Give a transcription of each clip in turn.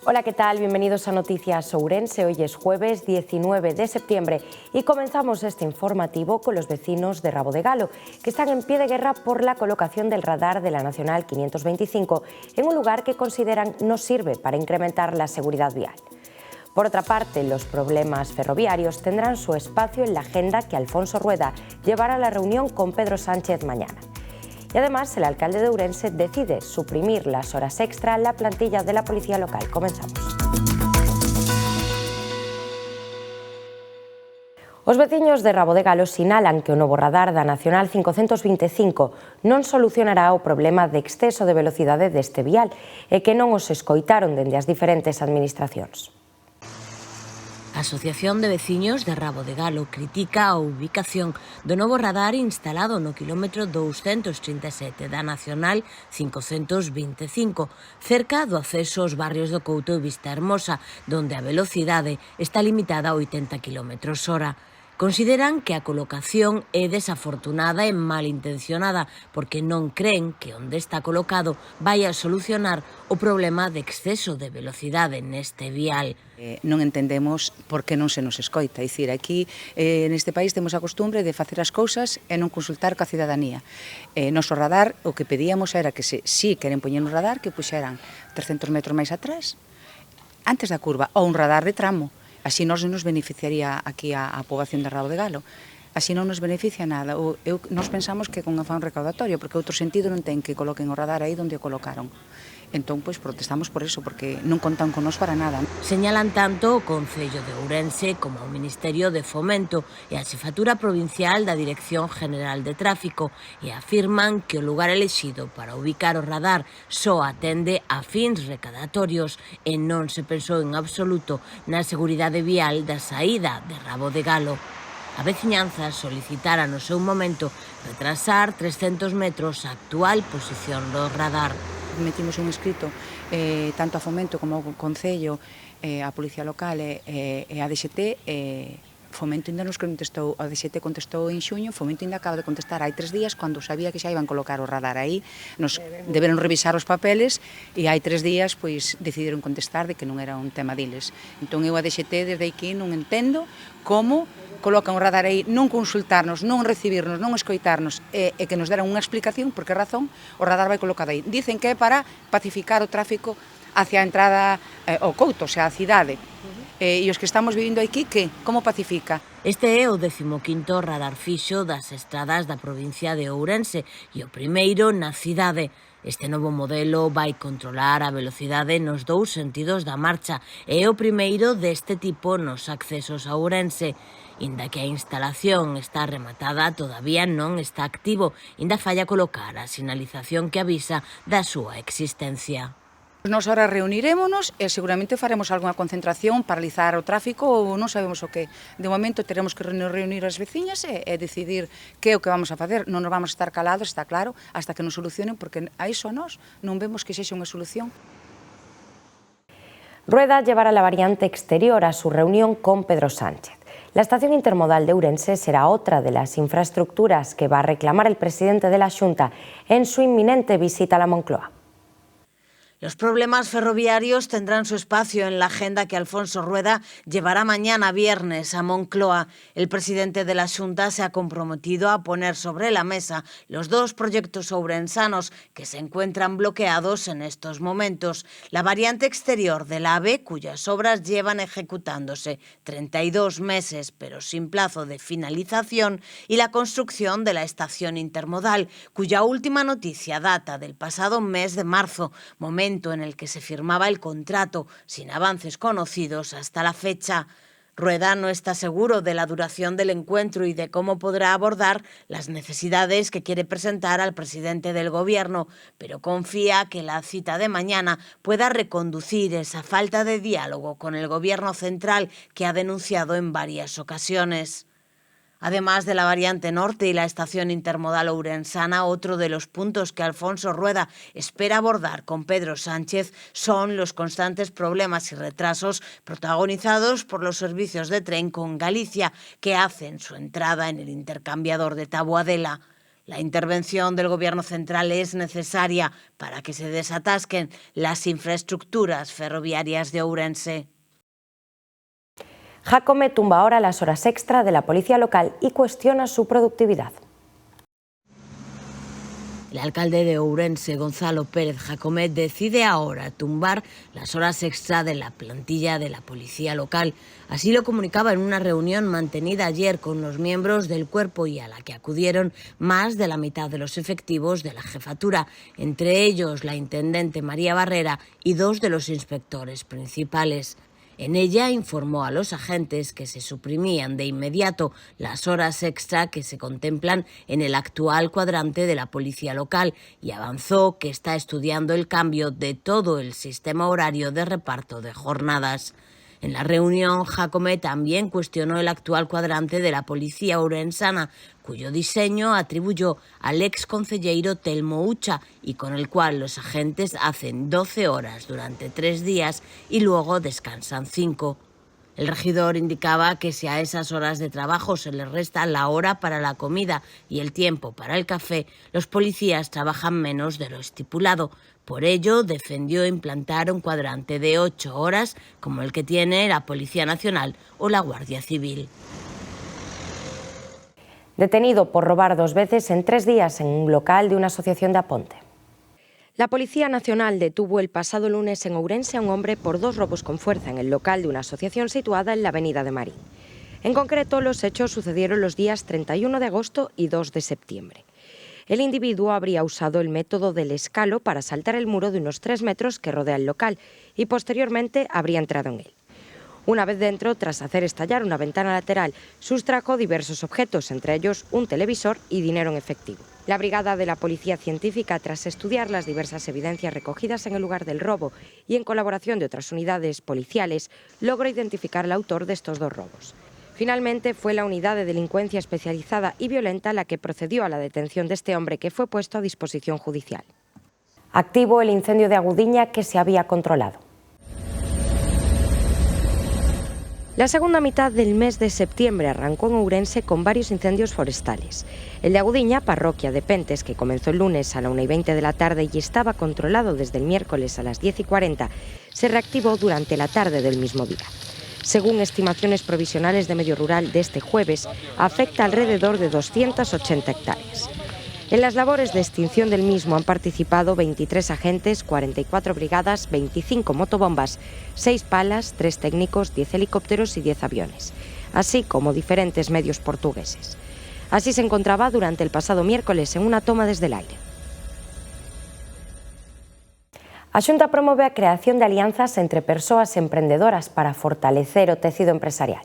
Hola, ¿qué tal? Bienvenidos a Noticias Ourense. Hoy es jueves 19 de septiembre y comenzamos este informativo con los vecinos de Rabo de Galo, que están en pie de guerra por la colocación del radar de la Nacional 525 en un lugar que consideran no sirve para incrementar la seguridad vial. Por otra parte, los problemas ferroviarios tendrán su espacio en la agenda que Alfonso Rueda llevará a la reunión con Pedro Sánchez mañana. Y además, el alcalde de Ourense decide suprimir las horas extra en la plantilla de la policía local. Comenzamos. Os veciños de Rabo de Galo sinalan que o novo radar da Nacional 525 non solucionará o problema de exceso de velocidade deste vial e que non os escoitaron dende as diferentes administracións. A Asociación de Veciños de Rabo de Galo critica a ubicación do novo radar instalado no quilómetro 237 da Nacional 525, cerca do acceso aos barrios do Couto e Vista Hermosa, donde a velocidade está limitada a 80 km/h. Consideran que a colocación é desafortunada e malintencionada porque non creen que onde está colocado vai a solucionar o problema de exceso de velocidade neste vial. Non entendemos por que non se nos escoita. É dicir, aquí neste país temos a costumbre de facer as cousas e non consultar coa cidadanía. Noso radar, o que pedíamos era que se queren poñer un radar, que puxeran 300 metros máis atrás, antes da curva, ou un radar de tramo. Así non nos beneficiaría aquí a poboación de Rabo de Galo. Así non nos beneficia nada. Nós pensamos que con afán recaudatorio, porque outro sentido non ten que coloquen o radar aí onde o colocaron. Entón, pois, protestamos por eso, porque non contan con nós para nada. Señalan tanto o Concello de Ourense como o Ministerio de Fomento e a Xefatura Provincial da Dirección General de Tráfico e afirman que o lugar elexido para ubicar o radar só atende a fins recadatorios e non se pensou en absoluto na seguridade vial da saída de Rabo de Galo. A veciñanza solicitara no seu momento retrasar 300 metros a actual posición do radar. Metimos un escrito tanto a Fomento como ao Concello, a Policía Local e a DXT. Fomento ainda nos contestou, a DXT contestou en xuño, Fomento ainda acaba de contestar hai 3 días cando sabía que xa iban colocar o radar aí. Nos deberon revisar os papeles e hai 3 días pois decidiron contestar de que non era un tema diles. Entón eu a DXT desde aquí non entendo como colocan o radar aí, non consultarnos, non recibirnos, non escoitarnos e que nos deran unha explicación por que razón o radar vai colocado aí. Dicen que é para pacificar o tráfico hacia a entrada ao Couto, o sea, a cidade. E os que estamos vivindo aquí, que? Como pacifica? Este é o 15º radar fixo das estradas da provincia de Ourense e o primeiro na cidade. Este novo modelo vai controlar a velocidade nos dous sentidos da marcha e é o primeiro deste tipo nos accesos a Ourense. Inda que a instalación está rematada, todavía non está activo, inda falla colocar a sinalización que avisa da súa existencia. Nos ahora reunirémonos e seguramente faremos algunha concentración, paralizar o tráfico ou non sabemos o que. De momento teremos que reunir as veciñas e decidir que é o que vamos a facer. Non nos vamos a estar calados, está claro, hasta que nos solucionen, porque a iso nós non vemos que sexa unha solución. Rueda llevará la variante exterior a su reunión con Pedro Sánchez. La estación intermodal de Ourense será otra de las infraestructuras que va a reclamar el presidente de la Xunta en su inminente visita a la Moncloa. Los problemas ferroviarios tendrán su espacio en la agenda que Alfonso Rueda llevará mañana viernes a Moncloa. El presidente de la Xunta se ha comprometido a poner sobre la mesa los 2 proyectos ourensanos que se encuentran bloqueados en estos momentos. La variante exterior del AVE, cuyas obras llevan ejecutándose 32 meses pero sin plazo de finalización, y la construcción de la estación intermodal, cuya última noticia data del pasado mes de marzo, momento en el que se firmaba el contrato, sin avances conocidos hasta la fecha. Rueda no está seguro de la duración del encuentro y de cómo podrá abordar las necesidades que quiere presentar al presidente del Gobierno, pero confía que la cita de mañana pueda reconducir esa falta de diálogo con el Gobierno central que ha denunciado en varias ocasiones. Además de la variante norte y la estación intermodal ourensana, otro de los puntos que Alfonso Rueda espera abordar con Pedro Sánchez son los constantes problemas y retrasos protagonizados por los servicios de tren con Galicia, que hacen su entrada en el intercambiador de Taboadela. La intervención del Gobierno central es necesaria para que se desatasquen las infraestructuras ferroviarias de Ourense. Jacome tumba ahora las horas extra de la policía local y cuestiona su productividad. El alcalde de Ourense, Gonzalo Pérez Jacome, decide ahora tumbar las horas extra de la plantilla de la policía local. Así lo comunicaba en una reunión mantenida ayer con los miembros del cuerpo y a la que acudieron más de la mitad de los efectivos de la jefatura, entre ellos la intendente María Barrera y 2 de los inspectores principales. En ella informó a los agentes que se suprimían de inmediato las horas extra que se contemplan en el actual cuadrante de la policía local y avanzó que está estudiando el cambio de todo el sistema horario de reparto de jornadas. En la reunión, Jacome también cuestionó el actual cuadrante de la policía ourensana, cuyo diseño atribuyó al ex concelleiro Telmo Ucha y con el cual los agentes hacen 12 horas durante 3 días y luego descansan 5. El regidor indicaba que si a esas horas de trabajo se les resta la hora para la comida y el tiempo para el café, los policías trabajan menos de lo estipulado. Por ello, defendió implantar un cuadrante de 8 horas, como el que tiene la Policía Nacional o la Guardia Civil. Detenido por robar 2 veces en 3 días en un local de una asociación de Aponte. La Policía Nacional detuvo el pasado lunes en Ourense a un hombre por 2 robos con fuerza en el local de una asociación situada en la Avenida de Marín. En concreto, los hechos sucedieron los días 31 de agosto y 2 de septiembre. El individuo habría usado el método del escalo para saltar el muro de unos 3 metros que rodea el local y posteriormente habría entrado en él. Una vez dentro, tras hacer estallar una ventana lateral, sustrajo diversos objetos, entre ellos un televisor y dinero en efectivo. La brigada de la Policía Científica, tras estudiar las diversas evidencias recogidas en el lugar del robo y en colaboración de otras unidades policiales, logró identificar al autor de estos 2 robos. Finalmente, fue la unidad de delincuencia especializada y violenta la que procedió a la detención de este hombre, que fue puesto a disposición judicial. Activo el incendio de Agudiña, que se había controlado. La segunda mitad del mes de septiembre arrancó en Ourense con varios incendios forestales. El de Agudiña, parroquia de Pentes, que comenzó el lunes a la 1:20 de la tarde y estaba controlado desde el miércoles a las 10:40, se reactivó durante la tarde del mismo día. Según estimaciones provisionales de Medio Rural de este jueves, afecta alrededor de 280 hectáreas. En las labores de extinción del mismo han participado 23 agentes, 44 brigadas, 25 motobombas, 6 palas, 3 técnicos, 10 helicópteros y 10 aviones, así como diferentes medios portugueses. Así se encontraba durante el pasado miércoles en una toma desde el aire. A Xunta promove a creación de alianzas entre persoas emprendedoras para fortalecer o tecido empresarial.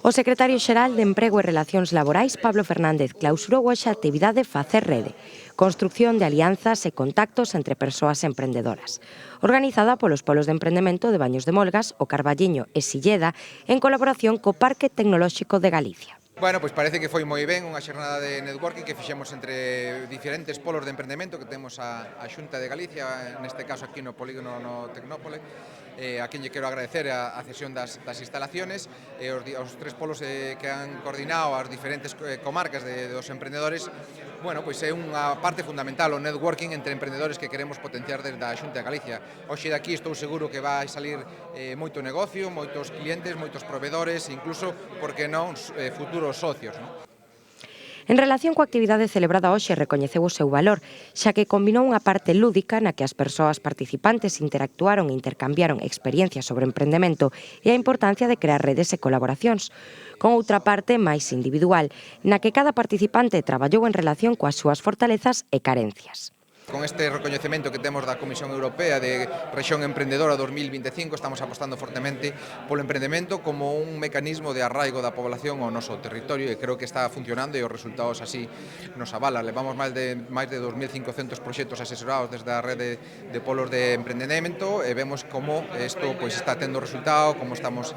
O secretario xeral de Emprego e Relacións Laborais, Pablo Fernández, clausurou hoxe a actividade Facer Rede, construcción de alianzas e contactos entre persoas emprendedoras, organizada polos polos de emprendemento de Baños de Molgas, o Carballiño e Silleda, en colaboración co Parque Tecnolóxico de Galicia. Bueno, pois parece que foi moi ben unha xornada de networking que fixemos entre diferentes polos de emprendemento que temos a Xunta de Galicia, neste caso aquí no Polígono no Tecnópole, a quen lle quero agradecer a cesión das instalaciones, os 3 polos que han coordinado as diferentes comarcas dos emprendedores. Bueno, pois é unha parte fundamental o networking entre emprendedores que queremos potenciar desde a Xunta de Galicia. Hoxe de aquí estou seguro que vai salir moito negocio, moitos clientes, moitos proveedores, incluso, por que non, futuros socios, non? En relación coa actividade celebrada hoxe, recoñeceu o seu valor, xa que combinou unha parte lúdica na que as persoas participantes interactuaron e intercambiaron experiencias sobre emprendemento e a importancia de crear redes e colaboracións, con outra parte máis individual, na que cada participante traballou en relación coas súas fortalezas e carencias. Con este recoñecemento que temos da Comisión Europea de Rexión Emprendedora 2025 estamos apostando fortemente polo emprendemento como un mecanismo de arraigo da población ao noso territorio e creo que está funcionando e os resultados así nos avalan. Levamos máis de 2.500 proxectos asesorados desde a rede de polos de emprendemento e vemos como isto pois está tendo resultado, como estamos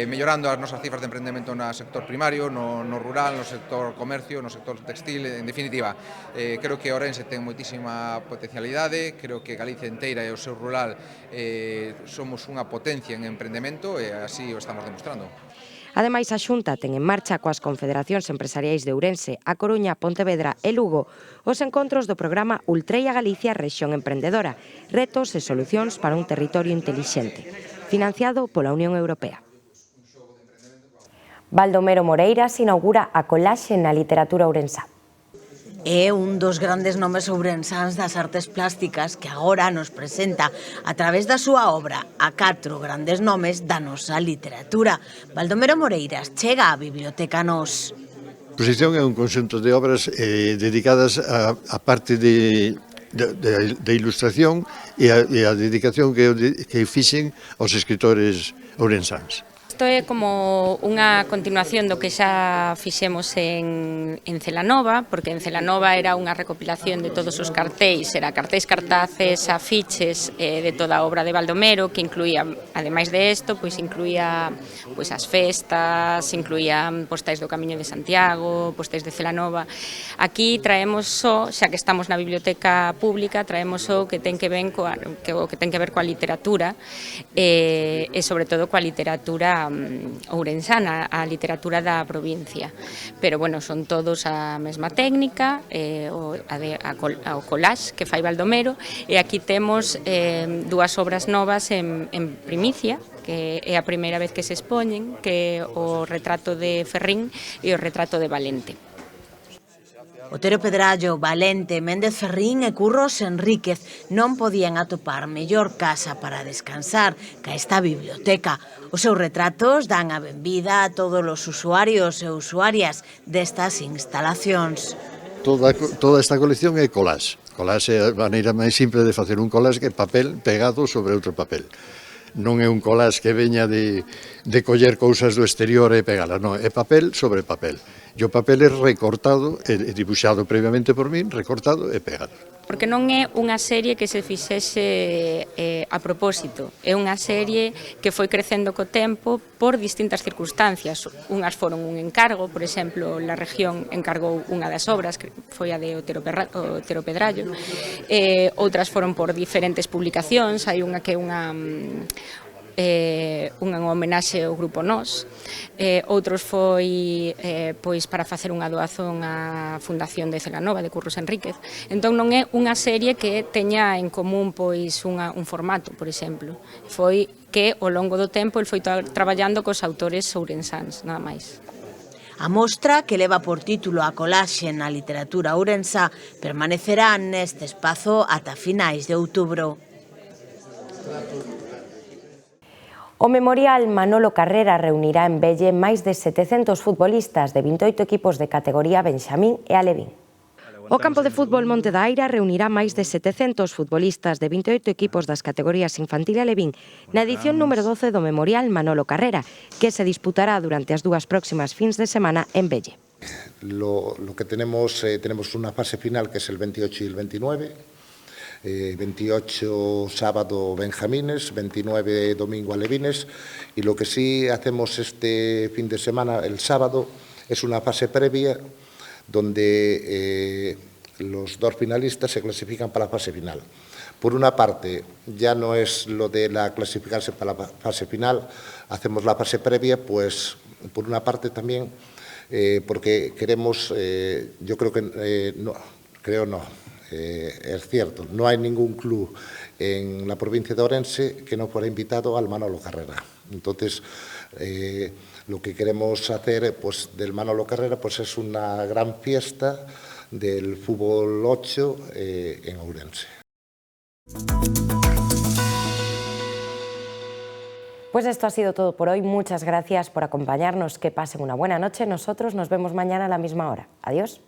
mellorando as nosas cifras de emprendemento no sector primario, no rural, no sector comercio, no sector textil, en definitiva. Creo que Ourense ten moitísima potencialidade, creo que Galicia inteira e o seu rural somos unha potencia en emprendemento e así o estamos demostrando. Ademais, a Xunta ten en marcha coas confederacións empresariais de Ourense, A Coruña, Pontevedra e Lugo os encontros do programa Ultreia Galicia Rexión Emprendedora, retos e solucións para un territorio intelixente, financiado pola Unión Europea. Baldomero Moreiras inaugura a Colaxe na literatura ourensá. É un dos grandes nomes ourensáns das artes plásticas que agora nos presenta a través da súa obra a 4 grandes nomes da nosa literatura. Baldomero Moreiras chega á Biblioteca Nós. A exposición é un conxunto de obras dedicadas a parte de ilustración e a dedicación que fixen aos escritores ourensáns. Isto é como unha continuación do que xa fixemos en Celanova, porque en Celanova era unha recopilación de todos os cartéis, era cartéis, cartaces, afiches de toda a obra de Baldomero, que incluía, ademais de isto, pois incluía pois as festas, incluía postais do Camiño de Santiago, postais de Celanova. Aquí traemos só, xa que estamos na biblioteca pública, traemos só que ten que ver coa literatura e sobre todo coa literatura ourensana, a literatura da provincia. Pero, bueno, son todos a mesma técnica, o collage que fai Baldomero, e aquí temos dúas obras novas en primicia, que é a primeira vez que se expoñen, que é o retrato de Ferrín e o retrato de Valente. Otero Pedrallo, Valente, Méndez Ferrín e Curros Enríquez non podían atopar mellor casa para descansar que esta biblioteca. Os seus retratos dan a benvida a todos os usuarios e usuarias destas instalacións. Toda esta colección é collage. Collage é a maneira máis simple de facer un collage que é papel pegado sobre outro papel. Non é un collage que veña de coller cousas do exterior e pegalas, non, é papel sobre papel. E o papel é recortado, é dibuixado previamente por min, recortado e pegado. Porque non é unha serie que se fixese a propósito, é unha serie que foi crecendo co tempo por distintas circunstancias. Unhas foron un encargo, por exemplo, la región encargou unha das obras, que foi a de Otero Pedrallo, outras foron por diferentes publicacións, hai unha que é unha homenaxe ao Grupo Nós, outros foi pois para facer unha doazón á Fundación de Celanova, de Curros Enríquez. Entón non é unha serie que teña en común pois un formato, por exemplo. Foi que ao longo do tempo el foi traballando cos autores ourensáns, nada máis. A mostra, que leva por título A Colaxe na literatura ourensá, permanecerá neste espazo ata finais de outubro. O Memorial Manolo Carrera reunirá en Velle máis de 700 futbolistas de 28 equipos de categoría Benxamín e Alevín. O campo de fútbol Monte da Aira reunirá máis de 700 futbolistas de 28 equipos das categorías infantil e Alevín na edición número 12 do Memorial Manolo Carrera, que se disputará durante as dúas próximas fins de semana en Velle. Lo que tenemos una fase final que es el 28 y el 29. 28 sábado Benjamines, 29 domingo Alevines, y lo que sí hacemos este fin de semana, el sábado, es una fase previa donde los dos finalistas se clasifican para la fase final. Por una parte, ya no es lo de clasificarse para la fase final, hacemos la fase previa, pues por una parte también, porque queremos, yo creo que, es cierto, no hay ningún club en la provincia de Ourense que no fuera invitado al Manolo Carrera. Entonces, lo que queremos hacer pues, del Manolo Carrera pues, es una gran fiesta del fútbol 8 en Ourense. Pues esto ha sido todo por hoy. Muchas gracias por acompañarnos. Que pasen una buena noche. Nosotros nos vemos mañana a la misma hora. Adiós.